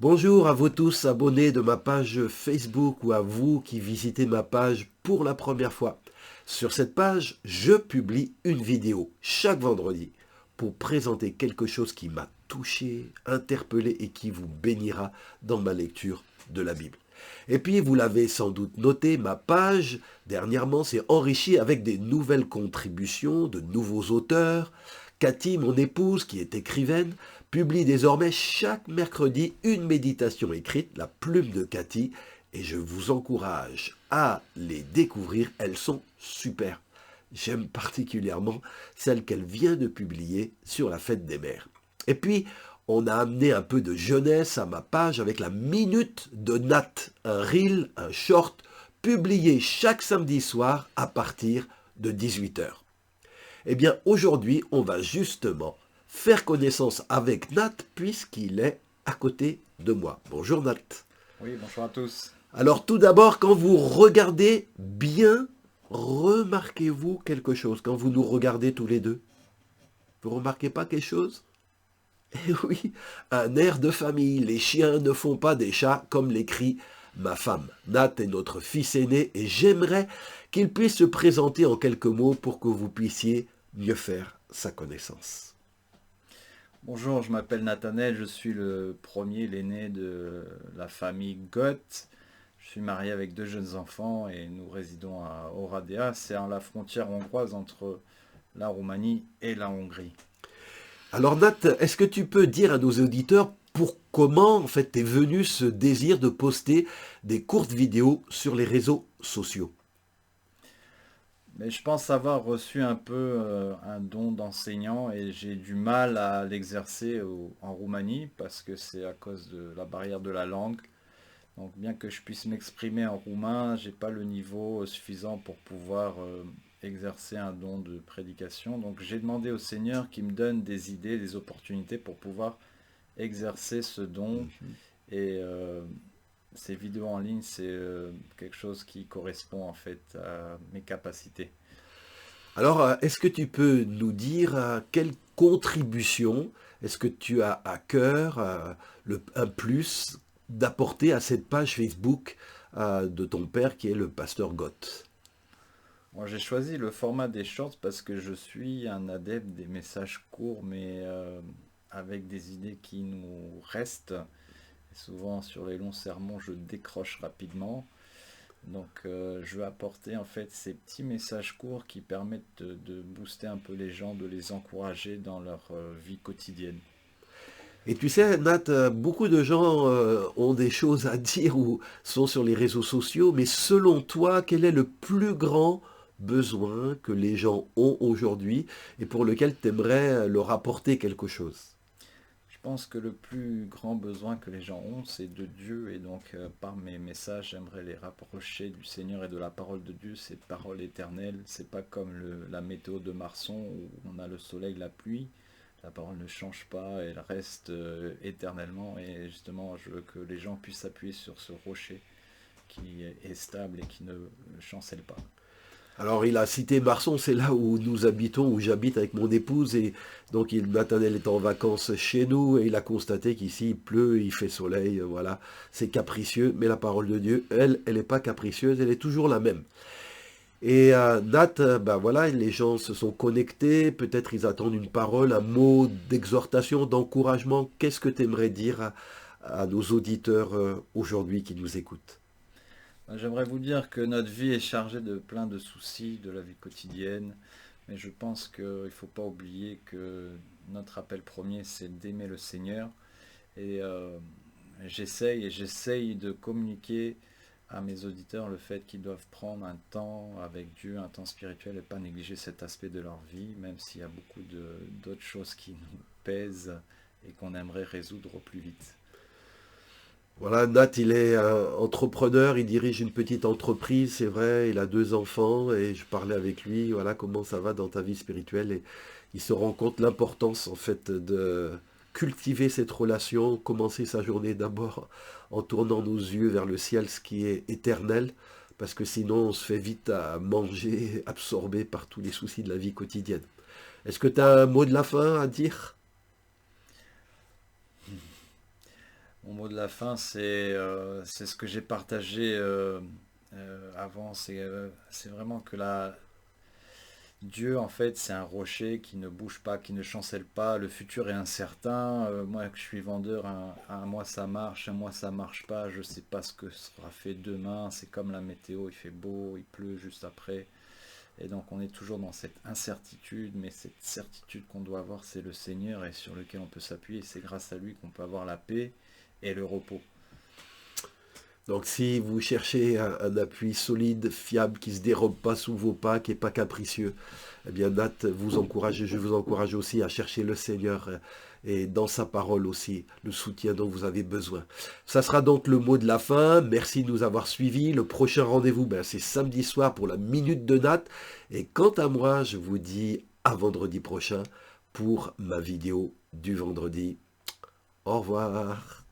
Bonjour à vous tous abonnés de ma page Facebook ou à vous qui visitez ma page pour la première fois. Sur cette page, je publie une vidéo chaque vendredi pour présenter quelque chose qui m'a touché, interpellé et qui vous bénira dans ma lecture de la Bible. Et puis, vous l'avez sans doute noté, ma page, dernièrement, s'est enrichie avec des nouvelles contributions de nouveaux auteurs. Cathy, mon épouse, qui est écrivaine, publie désormais chaque mercredi une méditation écrite, la plume de Cathy, et je vous encourage à les découvrir, elles sont super. J'aime particulièrement celle qu'elle vient de publier sur la fête des mères. Et puis, on a amené un peu de jeunesse à ma page avec la minute de Nat, un reel, un short, publié chaque samedi soir à partir de 18 heures. Eh bien, aujourd'hui, on va justement faire connaissance avec Nat puisqu'il est à côté de moi. Bonjour Nat. Oui, bonjour à tous. Alors tout d'abord, quand vous regardez bien, remarquez-vous quelque chose quand vous nous regardez tous les deux? Vous remarquez pas quelque chose? Eh oui, un air de famille. Les chiens ne font pas des chats, comme l'écrit ma femme. Nat est notre fils aîné et j'aimerais qu'il puisse se présenter en quelques mots pour que vous puissiez mieux faire sa connaissance. Bonjour, je m'appelle Nathanaël, je suis le premier, l'aîné de la famille Goth. Je suis marié avec deux jeunes enfants et nous résidons à Oradea, c'est à la frontière hongroise entre la Roumanie et la Hongrie. Alors Nat, est-ce que tu peux dire à nos auditeurs pour comment en fait est venu ce désir de poster des courtes vidéos sur les réseaux sociaux? Mais je pense avoir reçu un peu un don d'enseignant et j'ai du mal à l'exercer en Roumanie parce que c'est à cause de la barrière de la langue. Donc bien que je puisse m'exprimer en roumain, j'ai pas le niveau suffisant pour pouvoir exercer un don de prédication. Donc j'ai demandé au Seigneur qu'il me donne des idées, des opportunités pour pouvoir exercer ce don. Et ces vidéos en ligne, c'est quelque chose qui correspond en fait à mes capacités. Alors, est-ce que tu peux nous dire quelle contribution est-ce que tu as à cœur, un plus, d'apporter à cette page Facebook de ton père qui est le pasteur Gott? Moi, j'ai choisi le format des shorts parce que je suis un adepte des messages courts, mais avec des idées qui nous restent. Et souvent, sur les longs sermons, je décroche rapidement. Donc, je veux apporter en fait ces petits messages courts qui permettent de booster un peu les gens, de les encourager dans leur vie quotidienne. Et tu sais, Nat, beaucoup de gens ont des choses à dire ou sont sur les réseaux sociaux, mais selon toi, quel est le plus grand besoin que les gens ont aujourd'hui et pour lequel tu aimerais leur apporter quelque chose? Je pense que le plus grand besoin que les gens ont, c'est de Dieu. Et donc, par mes messages, j'aimerais les rapprocher du Seigneur et de la parole de Dieu, cette parole éternelle. C'est pas comme la météo de Marson où on a le soleil, la pluie. La parole ne change pas, elle reste éternellement. Et justement, je veux que les gens puissent s'appuyer sur ce rocher qui est stable et qui ne chancelle pas. Alors il a cité Marson, c'est là où nous habitons, où j'habite avec mon épouse, et donc Nathanaël est en vacances chez nous, et il a constaté qu'ici il pleut, il fait soleil, voilà, c'est capricieux, mais la parole de Dieu, elle n'est pas capricieuse, elle est toujours la même. Et Nat, ben voilà, les gens se sont connectés, peut-être ils attendent une parole, un mot d'exhortation, d'encouragement. Qu'est-ce que tu aimerais dire à nos auditeurs aujourd'hui qui nous écoutent? J'aimerais vous dire que notre vie est chargée de plein de soucis de la vie quotidienne, mais je pense qu'il ne faut pas oublier que notre appel premier, c'est d'aimer le Seigneur. Et j'essaye de communiquer à mes auditeurs le fait qu'ils doivent prendre un temps avec Dieu, un temps spirituel et pas négliger cet aspect de leur vie, même s'il y a beaucoup d'autres choses qui nous pèsent et qu'on aimerait résoudre au plus vite. Voilà, Nat, il est entrepreneur, il dirige une petite entreprise, c'est vrai, il a deux enfants et je parlais avec lui, voilà comment ça va dans ta vie spirituelle et il se rend compte l'importance en fait de cultiver cette relation, commencer sa journée d'abord en tournant nos yeux vers le ciel, ce qui est éternel, parce que sinon on se fait vite à manger, absorbé par tous les soucis de la vie quotidienne. Est-ce que tu as un mot de la fin à dire? Mon mot de la fin, c'est ce que j'ai partagé avant. C'est vraiment que Dieu, en fait, c'est un rocher qui ne bouge pas, qui ne chancelle pas. Le futur est incertain. Moi, que je suis vendeur, un mois ça marche, un mois ça marche pas. Je ne sais pas ce que sera fait demain. C'est comme la météo, il fait beau, il pleut juste après. Et donc, on est toujours dans cette incertitude, mais cette certitude qu'on doit avoir, c'est le Seigneur et sur lequel on peut s'appuyer. C'est grâce à lui qu'on peut avoir la paix et le repos. Donc si vous cherchez un appui solide, fiable, qui ne se dérobe pas sous vos pas, qui n'est pas capricieux, eh bien Nat vous encourage, et je vous encourage aussi à chercher le Seigneur et dans sa parole aussi, le soutien dont vous avez besoin. Ça sera donc le mot de la fin. Merci de nous avoir suivis. Le prochain rendez-vous, c'est samedi soir pour la Minute de Nat. Et quant à moi, je vous dis à vendredi prochain pour ma vidéo du vendredi. Au revoir.